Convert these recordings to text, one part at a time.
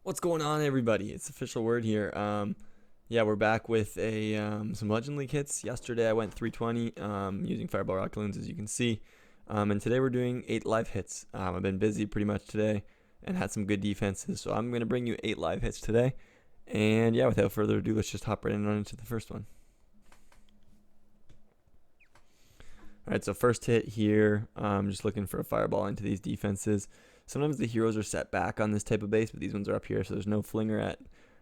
What's going on, everybody? It's official word here. Yeah, we're back with a some Legend League hits. Yesterday I went 320 using Fireball Rocketloons, as you can see, and today we're doing 8 live hits. I've been busy pretty much today and had some good defenses, so I'm gonna bring you 8 live hits today. And yeah, without further ado, let's just hop right in on into the first one. All right, so first hit here. Just looking for a fireball into these defenses. Sometimes the heroes are set back on this type of base, but these ones are up here, so there's no flinger at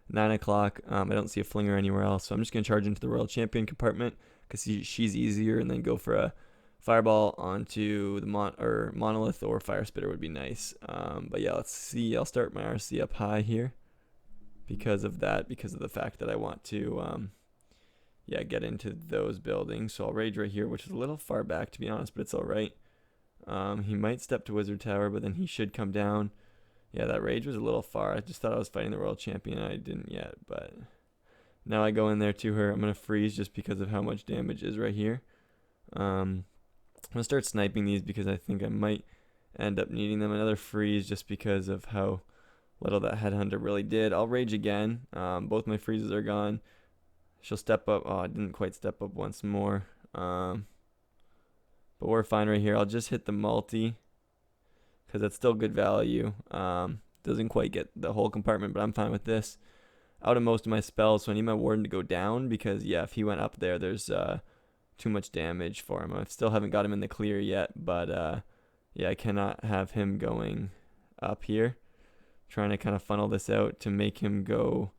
9 o'clock. I don't see a flinger anywhere else, so I'm just going to charge into the Royal Champion compartment because she's easier, and then go for a fireball onto the Monolith, or Fire Spitter would be nice. But yeah, let's see. I'll start my RC up high here because of the fact that I want to get into those buildings. So I'll rage right here, which is a little far back, to be honest, but it's all right. He might step to Wizard Tower, but then he should come down. Yeah, that rage was a little far. I just thought I was fighting the World Champion, and I didn't yet. But now I go in there to her. I'm going to freeze just because of how much damage is right here. I'm going to start sniping these because I think I might end up needing them. Another freeze just because of how little that Headhunter really did. I'll rage again. Both my freezes are gone. She'll step up. Oh, I didn't quite step up once more. But we're fine right here. I'll just hit the multi because that's still good value. Doesn't quite get the whole compartment, but I'm fine with this. Out of most of my spells, so I need my Warden to go down because, yeah, if he went up there, there's too much damage for him. I still haven't got him in the clear yet, but yeah, I cannot have him going up here. Trying to kind of funnel this out to make him go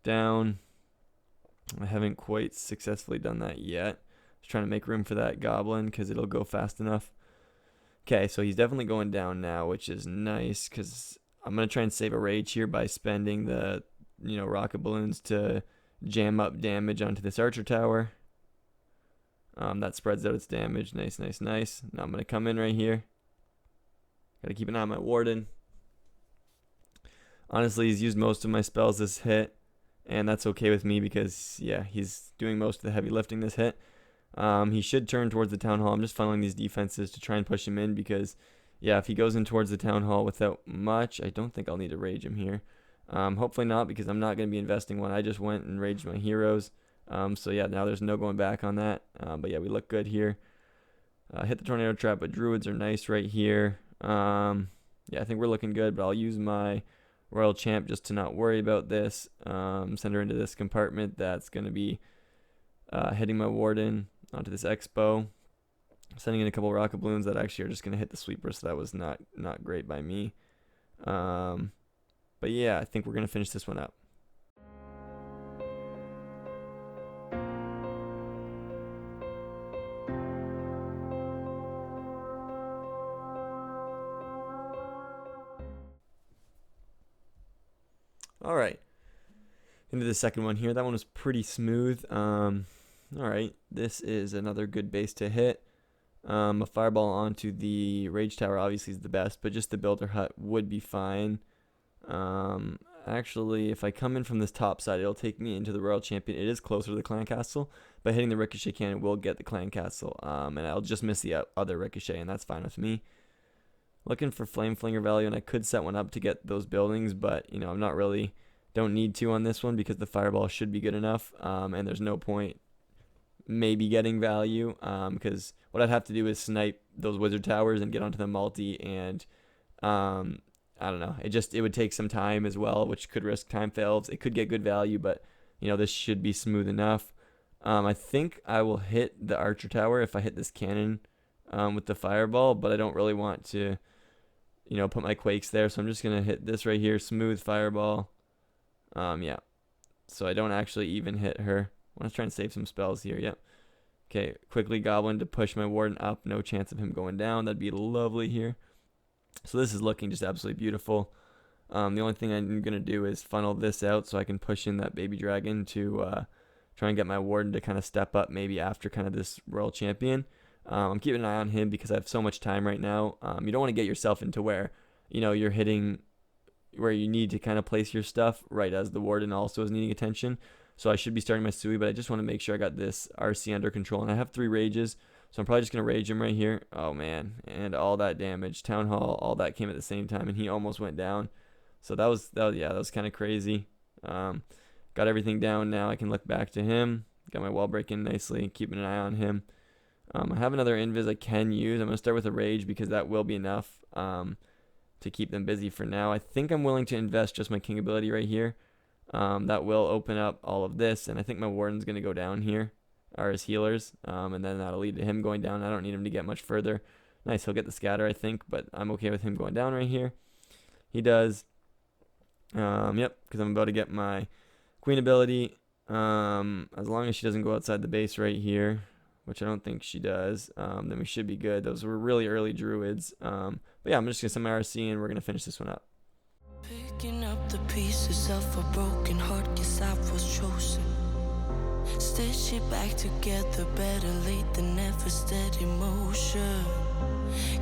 down. I haven't quite successfully done that yet. Just trying to make room for that goblin because it'll go fast enough. Okay, so he's definitely going down now, which is nice because I'm going to try and save a rage here by spending the, rocket balloons to jam up damage onto this archer tower. That spreads out its damage. Nice, nice, nice. Now I'm going to come in right here. Got to keep an eye on my warden. Honestly, he's used most of my spells this hit, and that's okay with me because, yeah, he's doing most of the heavy lifting this hit. He should turn towards the town hall. I'm just funneling these defenses to try and push him in because, yeah, if he goes in towards the town hall without much, I don't think I'll need to rage him here. Hopefully not, because I'm not going to be investing one. I just went and raged my heroes. So yeah, now there's no going back on that. But yeah, we look good here. Hit the tornado trap, but druids are nice right here. Yeah, I think we're looking good, but I'll use my royal champ just to not worry about this. Send her into this compartment that's going to be hitting my warden onto this expo. Sending in a couple rocket balloons that actually are just going to hit the sweeper, so that was not great by me. But yeah, I think we're going to finish this one up. All right, into the second one here. That one was pretty smooth. All right, this is another good base to hit. A fireball onto the rage tower obviously is the best, but just the builder hut would be fine. Actually, if I come in from this top side, it'll take me into the Royal Champion. It is closer to the clan castle, but hitting the ricochet cannon will get the clan castle, and I'll just miss the other ricochet, and that's fine with me. Looking for flame flinger value, and I could set one up to get those buildings, but I'm not really, don't need to on this one because the fireball should be good enough, and there's no point maybe getting value, because what I'd have to do is snipe those wizard towers and get onto the multi, and I don't know, it would take some time as well, which could risk time fails. It could get good value, but this should be smooth enough. I think I will hit the archer tower if I hit this cannon with the fireball, but I don't really want to put my quakes there, so I'm just gonna hit this right here, smooth fireball. Yeah, so I don't actually even hit her. I want to try and save some spells here. Yep. Okay, quickly goblin to push my warden up. No chance of him going down. That'd be lovely here. So this is looking just absolutely beautiful. The only thing I'm going to do is funnel this out so I can push in that baby dragon to try and get my warden to kind of step up maybe after kind of this royal champion. I'm keeping an eye on him because I have so much time right now. You don't want to get yourself into where, you're hitting where you need to kind of place your stuff right as the warden also is needing attention. So I should be starting my Sui, but I just want to make sure I got this RC under control. And I have 3 rages, so I'm probably just going to rage him right here. Oh, man. And all that damage. Town Hall, all that came at the same time, and he almost went down. So that was kind of crazy. Um, got everything down now. I can look back to him. Got my wall break in nicely, keeping an eye on him. I have another Invis I can use. I'm going to start with a Rage because that will be enough to keep them busy for now. I think I'm willing to invest just my King ability right here. That will open up all of this, and I think my Warden's going to go down here, or his healers, and then that'll lead to him going down. I don't need him to get much further. Nice, he'll get the scatter, I think, but I'm okay with him going down right here. He does. Yep, because I'm about to get my Queen ability. As long as she doesn't go outside the base right here, which I don't think she does, then we should be good. Those were really early druids. But yeah, I'm just going to send my RC and we're going to finish this one up. Picking up the pieces of a broken heart, guess I was chosen. Stitch it back together, better late than never, steady motion.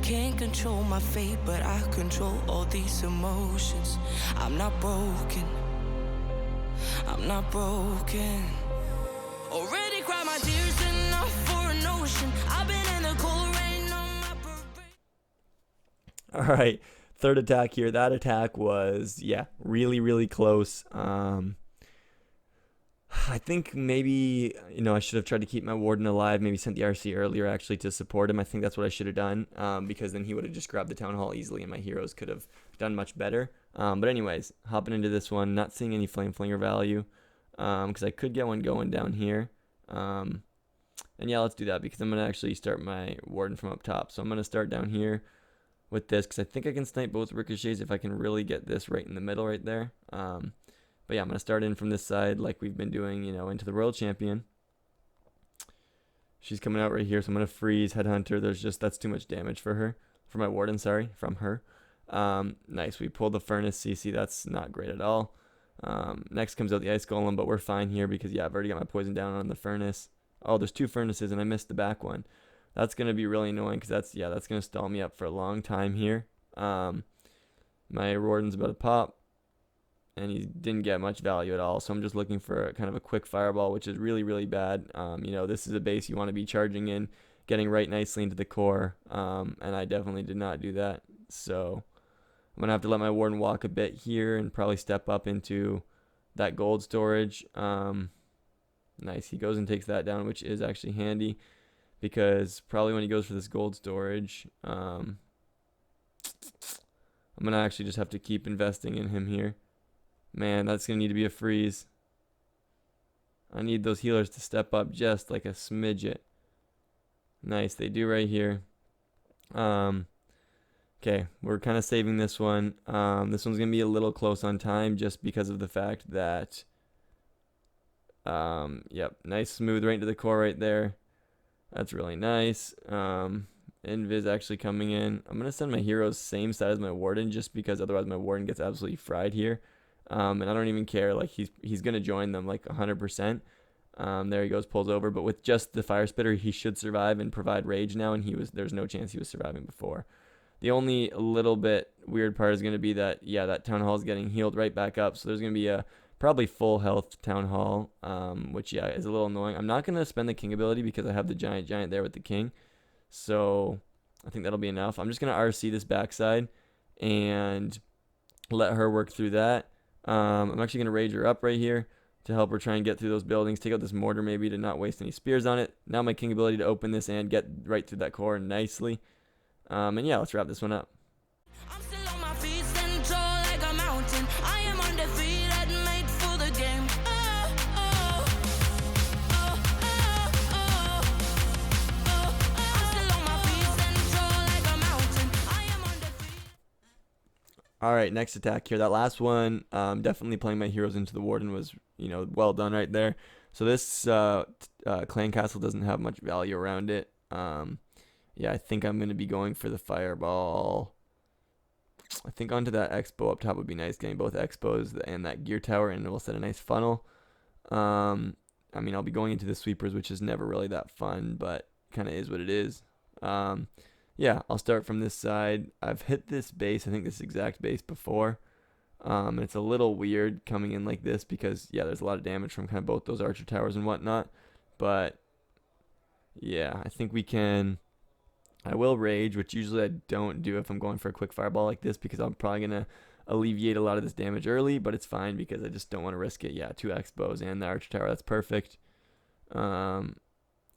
Can't control my fate, but I control all these emotions. I'm not broken, I'm not broken. Already cried my tears enough for an ocean. I've been in the cold rain on my parade. Alright, third attack here. That attack was, yeah, really, really close. I think maybe, I should have tried to keep my Warden alive, maybe sent the RC earlier actually to support him. I think that's what I should have done, because then he would have just grabbed the Town Hall easily and my heroes could have done much better. But anyways, hopping into this one, not seeing any Flame Flinger value, because I could get one going down here. And yeah, let's do that because I'm going to actually start my Warden from up top. So I'm going to start down here with this because I think I can snipe both ricochets if I can really get this right in the middle right there. But yeah, I'm going to start in from this side like we've been doing, into the Royal Champion. She's coming out right here, so I'm going to freeze Headhunter. That's too much damage for her. For my Warden, sorry, from her. Nice, we pulled the Furnace CC. That's not great at all. Next comes out the Ice Golem, but we're fine here because, yeah, I've already got my poison down on the Furnace. Oh, there's two Furnaces, and I missed the back one. That's going to be really annoying because that's going to stall me up for a long time here. My Warden's about to pop. And he didn't get much value at all. So I'm just looking for kind of a quick fireball, which is really, really bad. This is a base you want to be charging in, getting right nicely into the core. And I definitely did not do that. So I'm going to have to let my Warden walk a bit here and probably step up into that gold storage. Nice. He goes and takes that down, which is actually handy because probably when he goes for this gold storage, I'm going to actually just have to keep investing in him here. Man, that's going to need to be a freeze. I need those healers to step up just like a smidget. Nice, they do right here. Okay, we're kind of saving this one. This one's going to be a little close on time just because of the fact that, yep, nice smooth right into the core right there. That's really nice. Invis actually coming in. I'm going to send my heroes same side as my Warden just because otherwise my Warden gets absolutely fried here. And I don't even care. Like he's gonna join them like 100%. There he goes, pulls over. But with just the Fire Spitter, he should survive and provide rage now. And there's no chance he was surviving before. The only little bit weird part is gonna be that that Town Hall is getting healed right back up. So there's gonna be a probably full health Town Hall, which is a little annoying. I'm not gonna spend the King ability because I have the giant there with the King. So I think that'll be enough. I'm just gonna RC this backside and let her work through that. I'm actually going to rage her up right here to help her try and get through those buildings. Take out this mortar maybe to not waste any spears on it. Now my King ability to open this and get right through that core nicely. And yeah, let's wrap this one up. I'm still on my feet, standing tall like a mountain. I am undefeated, made for the game. I'm still on my feet, standing tall like a mountain. I am undefeated. All right, next attack here. That last one, definitely playing my heroes into the Warden was, well done right there. So this clan castle doesn't have much value around it. Yeah, I think I'm going to be going for the fireball. I think onto that expo up top would be nice, getting both expos and that gear tower, and it will set a nice funnel. I'll be going into the sweepers, which is never really that fun, but kind of is what it is. Yeah, I'll start from this side. I've hit this base, I think this exact base before. And it's a little weird coming in like this because, there's a lot of damage from kind of both those archer towers and whatnot. But, yeah, I think we can. I will rage, which usually I don't do if I'm going for a quick fireball like this because I'm probably going to alleviate a lot of this damage early, but it's fine because I just don't want to risk it. Yeah, 2 X-bows and the Archer Tower. That's perfect. I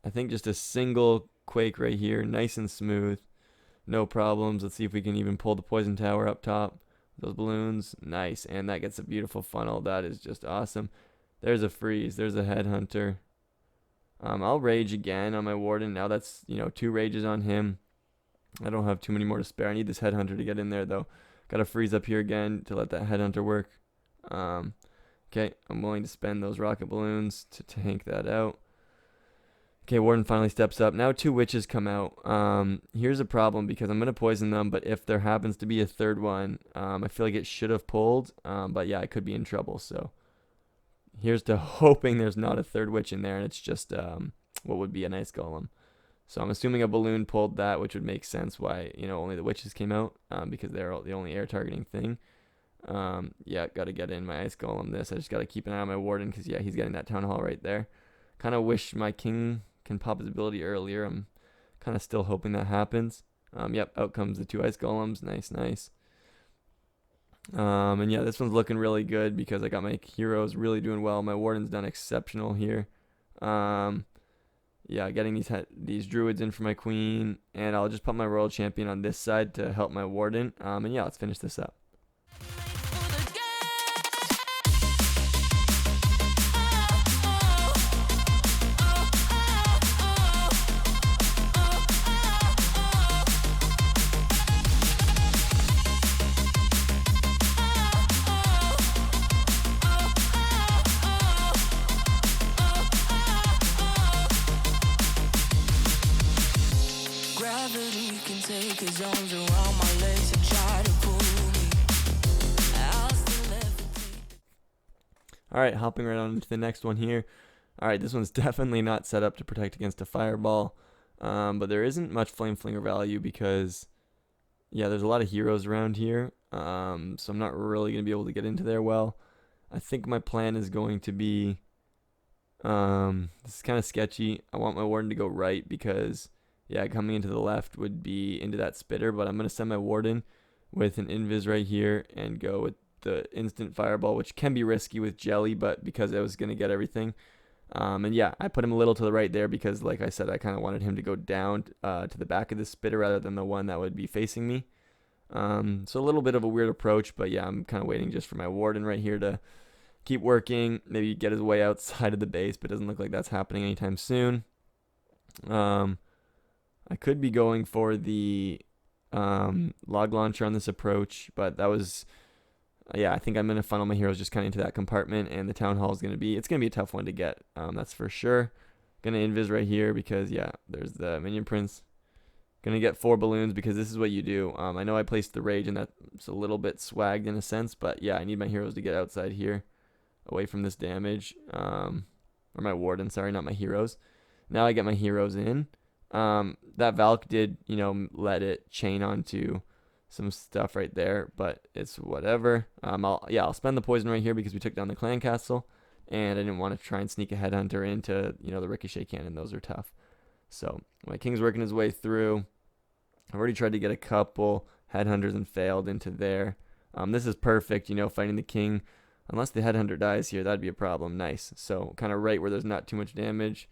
think just a single Quake right here, nice and smooth. No problems. Let's see if we can even pull the Poison Tower up top. Those balloons, nice. And that gets a beautiful funnel. That is just awesome. There's a freeze. There's a Headhunter. I'll rage again on my Warden. Now that's, 2 rages on him. I don't have too many more to spare. I need this Headhunter to get in there, though. Got to freeze up here again to let that Headhunter work. Okay, I'm willing to spend those rocket balloons to tank that out. Okay, Warden finally steps up. Now 2 witches come out. Here's a problem because I'm going to poison them, but if there happens to be a third one, I feel like it should have pulled. But yeah, I could be in trouble. So here's to hoping there's not a third witch in there, and it's just what would be an ice golem. So I'm assuming a balloon pulled that, which would make sense why, only the witches came out, because they're the only air targeting thing. Yeah, got to get in my ice golem this. I just got to keep an eye on my Warden because, yeah, he's getting that town hall right there. Kind of wish my king can pop his ability earlier. I'm kind of still hoping that happens. Yep, out comes the 2 ice golems. Nice, nice. And yeah, this one's looking really good because I got my heroes really doing well. My Warden's done exceptional here. Yeah, getting these druids in for my queen, and I'll just put my royal champion on this side to help my Warden. And yeah, let's finish this up. Take his arms around my legs and try to pull me. I'll still levitate. All right, hopping right on into the next one here. All right, this one's definitely not set up to protect against a fireball, but there isn't much flame flinger value because, yeah, there's a lot of heroes around here, so I'm not really going to be able to get into there well. I think my plan is going to be, this is kind of sketchy. I want my Warden to go right because, yeah, coming into the left would be into that spitter, but I'm going to send my Warden with an Invis right here and go with the instant fireball, which can be risky with Jelly, but because I was going to get everything. And yeah, I put him a little to the right there because, like I said, I kind of wanted him to go down to the back of the spitter rather than the one that would be facing me. So a little bit of a weird approach, but yeah, I'm kind of waiting just for my Warden right here to keep working, maybe get his way outside of the base, but it doesn't look like that's happening anytime soon. I could be going for the log launcher on this approach, but that was, yeah, I think I'm going to funnel my heroes just kind of into that compartment, and the town hall is going to be, it's going to be a tough one to get, that's for sure. Going to Invis right here because, yeah, there's the minion prince. Going to get 4 balloons because this is what you do. I know I placed the rage, and that's a little bit swagged in a sense, but yeah, I need my heroes to get outside here, away from this damage, or my Warden, sorry, not my heroes. Now I get my heroes in. That Valk did, let it chain onto some stuff right there, but it's whatever. I'll spend the poison right here because we took down the clan castle, and I didn't want to try and sneak a headhunter into, the ricochet cannon. Those are tough. So my king's working his way through. I've already tried to get a couple headhunters and failed into there. This is perfect, fighting the king. Unless the headhunter dies here, that'd be a problem. Nice. So kind of right where there's not too much damage.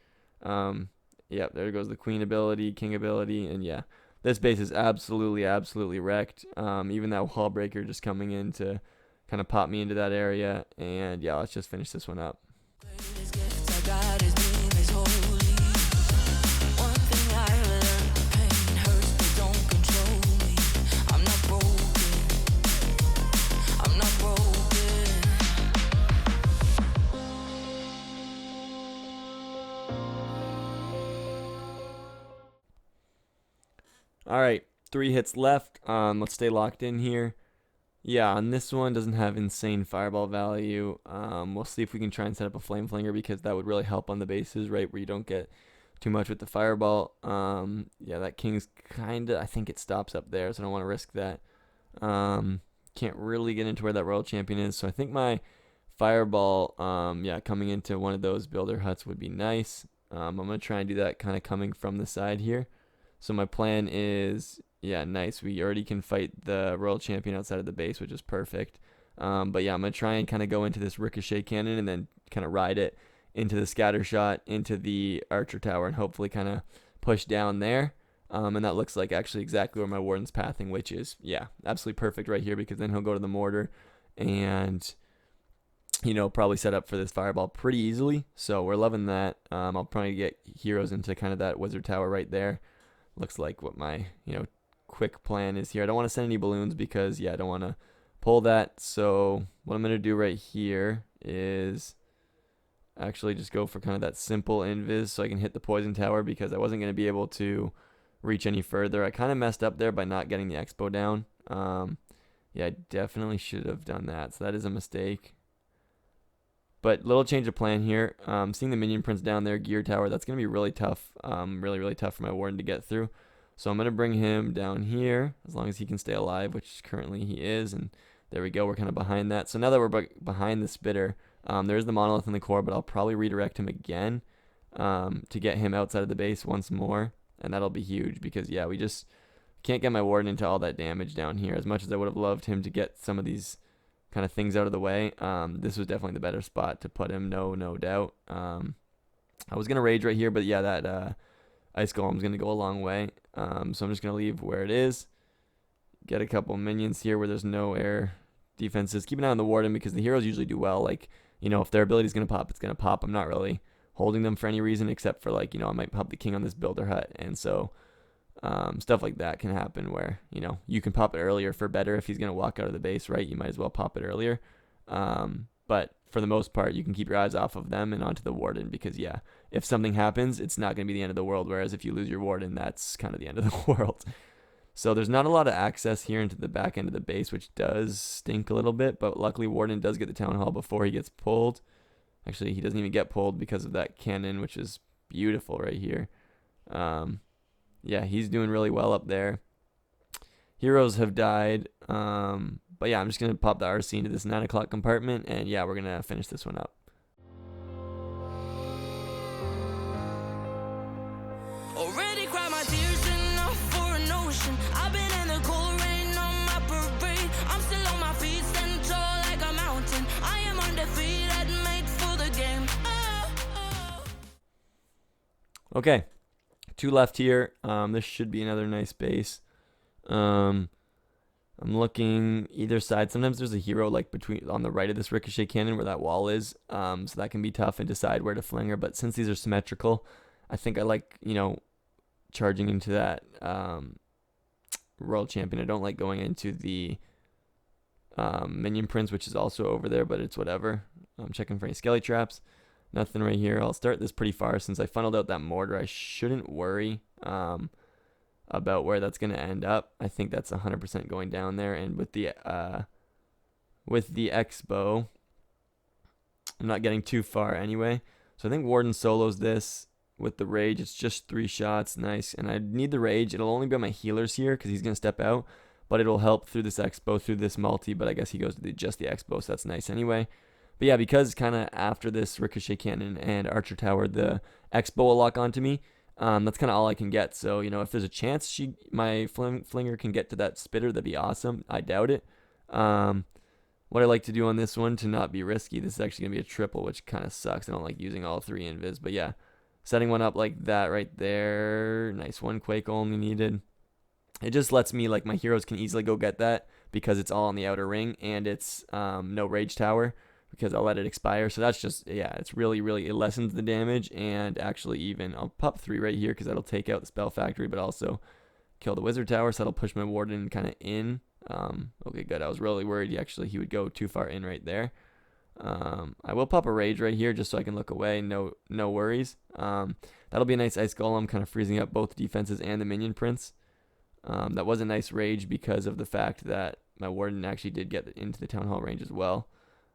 Yep, there goes the queen ability, king ability, and yeah, this base is absolutely wrecked. Even that wall breaker just coming in to kind of pop me into that area, and yeah, let's just finish this one up. Greatest gift I got is being his holy. One thing I learned, pain hurts but don't control me. I'm not broken. I'm not broken. All right, 3 hits left. Let's stay locked in here. Yeah, on this one, doesn't have insane fireball value. We'll see if we can try and set up a flame flinger because that would really help on the bases, right, where you don't get too much with the fireball. Yeah, that king's I think it stops up there, so I don't want to risk that. Can't really get into where that royal champion is, so I think my fireball, yeah, coming into one of those builder huts would be nice. I'm going to try and do that kind of coming from the side here. So my plan is, Yeah, nice. We already can fight the Royal Champion outside of the base, which is perfect. But yeah, I'm going to try and kind of go into this Ricochet Cannon and then kind of ride it into the scatter shot, into the Archer Tower, and hopefully kind of push down there. And that looks like actually exactly where my Warden's pathing, which is, yeah, absolutely perfect right here, because then he'll go to the mortar and, probably set up for this fireball pretty easily. So we're loving that. I'll probably get heroes into kind of that Wizard Tower right there. Looks like what my, quick plan is here. I don't want to send any balloons because, yeah, I don't want to pull that. So what I'm going to do right here is actually just go for kind of that simple invis so I can hit the poison tower, because I wasn't going to be able to reach any further. I kind of messed up there by not getting the expo down. Yeah, I definitely should have done that. So that is a mistake. But little change of plan here. Seeing the minion prince down there, gear tower, that's going to be really tough. Really, really tough for my warden to get through. So I'm going to bring him down here as long as he can stay alive, which currently he is. And there we go. We're kind of behind that. So now that we're behind the spitter, there's the monolith in the core, but I'll probably redirect him again to get him outside of the base once more. And that'll be huge because, yeah, we just can't get my warden into all that damage down here. As much as I would have loved him to get some of these kind of things out of the way, this was definitely the better spot to put him, no doubt. I was going to rage right here, but yeah, that ice golem's going to go a long way. So I'm just going to leave where it is. Get a couple minions here where there's no air defenses. Keep an eye on the warden because the heroes usually do well. Like, if their ability is going to pop, it's going to pop. I'm not really holding them for any reason except for, like, I might pop the king on this builder hut. And so stuff like that can happen where, you can pop it earlier for better. If he's going to walk out of the base, right, you might as well pop it earlier. But for the most part, you can keep your eyes off of them and onto the warden because, yeah, if something happens, it's not going to be the end of the world. Whereas if you lose your warden, that's kind of the end of the world. So there's not a lot of access here into the back end of the base, which does stink a little bit. But luckily, Warden does get the Town Hall before he gets pulled. Actually, he doesn't even get pulled because of that cannon, which is beautiful right here. Yeah, he's doing really well up there. Heroes have died. But yeah, I'm just going to pop the RC into this 9 o'clock compartment. And yeah, we're going to finish this one up. Already cried my tears enough for an ocean. I've been in the cold rain on my parade. I'm still on my feet, standing tall like a mountain. I am undefeated, made for the game. Okay, 2 left here. This should be another nice base. I'm looking either side. Sometimes there's a hero like on the right of this ricochet cannon where that wall is. So that can be tough and decide where to fling her. But since these are symmetrical, I think I like, charging into that Royal Champion. I don't like going into the Minion Prince, which is also over there, but it's whatever. I'm checking for any skelly traps. Nothing right here. I'll start this pretty far. Since I funneled out that mortar, I shouldn't worry about where that's going to end up. I think that's 100% going down there. And with the Expo, I'm not getting too far anyway. So I think Warden solos this with the Rage. It's just 3 shots. Nice. And I need the Rage. It'll only be on my healers here because he's going to step out. But it'll help through this Expo, through this multi. But I guess he goes to just the Expo, so that's nice anyway. But yeah, because kind of after this Ricochet Cannon and Archer Tower, the Expo will lock onto me. That's kind of all I can get. So, if there's a chance my flinger can get to that spitter, that'd be awesome. I doubt it. What I like to do on this one to not be risky, this is actually going to be a triple, which kind of sucks. I don't like using all 3 invis. But yeah, setting one up like that right there. Nice. 1 Quake only needed. It just lets me, like, my heroes can easily go get that because it's all on the outer ring and it's no Rage Tower, because I'll let it expire. So that's just, yeah, it's really, it lessens the damage. And actually even, I'll pop 3 right here because that'll take out the Spell Factory, but also kill the Wizard Tower. So that'll push my Warden kind of in. Okay, good. I was really worried he would go too far in right there. I will pop a Rage right here just so I can look away. No worries. That'll be a nice Ice Golem, kind of freezing up both defenses and the Minion Prince. That was a nice Rage because of the fact that my Warden actually did get into the Town Hall range as well.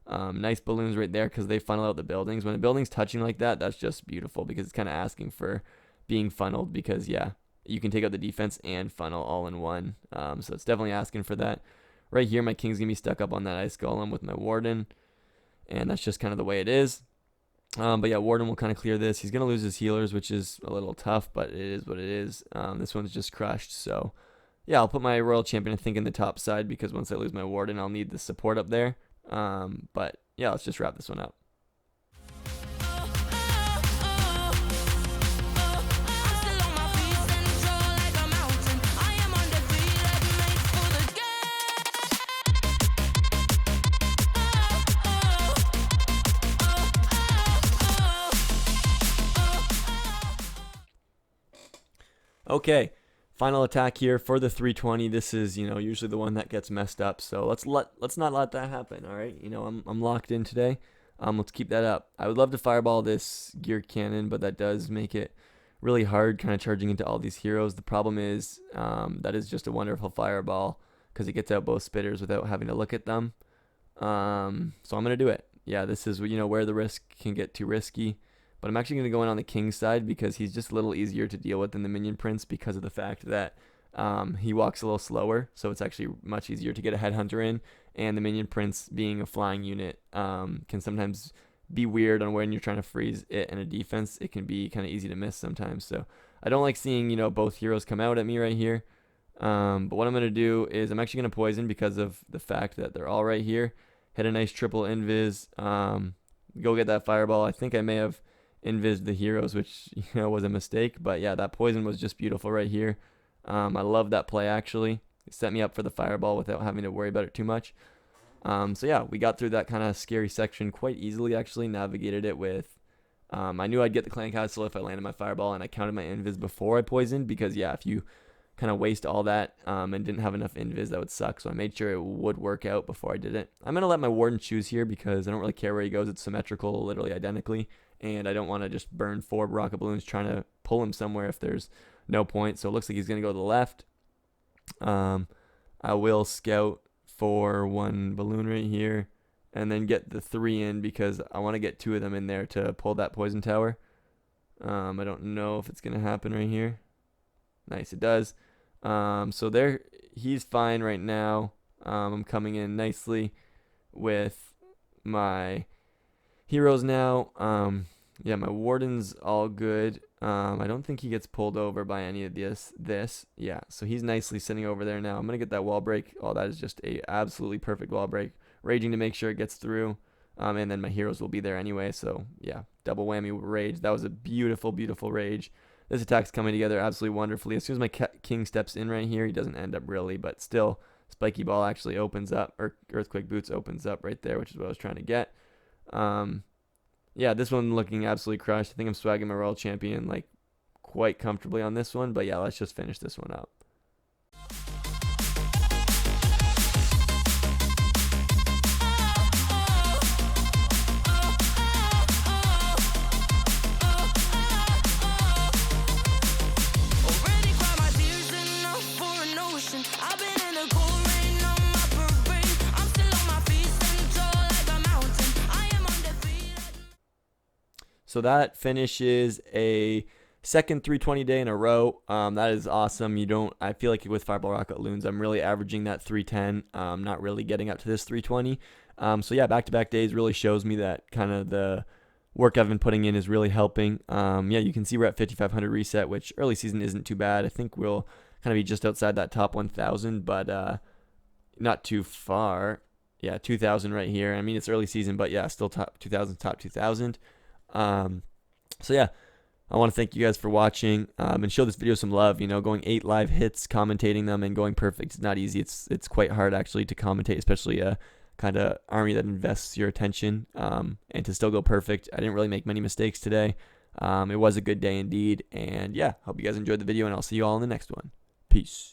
Nice balloons right there because they funnel out the buildings. When the building's touching like that, that's just beautiful because it's kind of asking for being funneled because, yeah, you can take out the defense and funnel all in one. So it's definitely asking for that. Right here, my King's going to be stuck up on that Ice Golem with my Warden, and that's just kind of the way it is. But yeah, Warden will kind of clear this. He's going to lose his healers, which is a little tough, but it is what it is. This one's just crushed, so yeah, I'll put my Royal Champion, I think, in the top side because once I lose my Warden, I'll need the support up there. But yeah, let's just wrap this one up. Okay, final attack here for the 320. This is, usually the one that gets messed up. So let's not let that happen. All right, I'm locked in today. Let's keep that up. I would love to fireball this gear cannon, but that does make it really hard, kind of charging into all these heroes. The problem is that is just a wonderful fireball because it gets out both spitters without having to look at them. So I'm gonna do it. Yeah, this is where the risk can get too risky. But I'm actually going to go in on the King's side because he's just a little easier to deal with than the Minion Prince because of the fact that he walks a little slower. So it's actually much easier to get a Headhunter in. And the Minion Prince, being a flying unit, can sometimes be weird on when you're trying to freeze it in a defense. It can be kind of easy to miss sometimes. So I don't like seeing, both heroes come out at me right here. But what I'm going to do is I'm actually going to poison because of the fact that they're all right here. Hit a nice triple Invis. Go get that fireball. I think I may have Invis the heroes, which was a mistake, but yeah, that poison was just beautiful right here. I love that play actually. It set me up for the fireball without having to worry about it too much. So yeah, we got through that kind of scary section quite easily actually. Navigated it with I knew I'd get the clan castle if I landed my fireball, and I counted my Invis before I poisoned because yeah, if you kind of waste all that and didn't have enough Invis, that would suck. So I made sure it would work out before I did it. I'm gonna let my Warden choose here because I don't really care where he goes. It's symmetrical, literally identically. And I don't want to just burn 4 rocket balloons trying to pull him somewhere if there's no point. So it looks like he's going to go to the left. I will scout for 1 balloon right here and then get the 3 in because I want to get 2 of them in there to pull that poison tower. I don't know if it's going to happen right here. Nice, it does. So there, he's fine right now. I'm coming in nicely with my heroes now. Yeah, my Warden's all good. I don't think he gets pulled over by any of this. Yeah, so he's nicely sitting over there now. I'm going to get that wall break. Oh, that is just a absolutely perfect wall break. Raging to make sure it gets through. And then my heroes will be there anyway. So, yeah, double whammy rage. That was a beautiful, beautiful rage. This attack's coming together absolutely wonderfully. As soon as my king steps in right here, he doesn't end up really, but still, Spiky Ball actually opens up, or Earthquake Boots opens up right there, which is what I was trying to get. Yeah, this one looking absolutely crushed. I think I'm swagging my Royal Champion like quite comfortably on this one, but yeah, let's just finish this one up. So that finishes a second 320 day in a row. That is awesome. I feel like with Fireball Rocketloons, I'm really averaging that 310. Not really getting up to this 320. So yeah, back-to-back days really shows me that kind of the work I've been putting in is really helping. Yeah, you can see we're at 5,500 reset, which early season isn't too bad. I think we'll kind of be just outside that top 1,000, but not too far. Yeah, 2,000 right here. I mean, it's early season, but yeah, still top 2,000, top 2,000. So yeah, I want to thank you guys for watching and show this video some love. Going 8 live hits, commentating them, and going perfect. It's not easy. It's quite hard actually to commentate, especially a kind of army that invests your attention. And to still go perfect. I didn't really make many mistakes today. It was a good day indeed. And yeah, hope you guys enjoyed the video, and I'll see you all in the next one. Peace.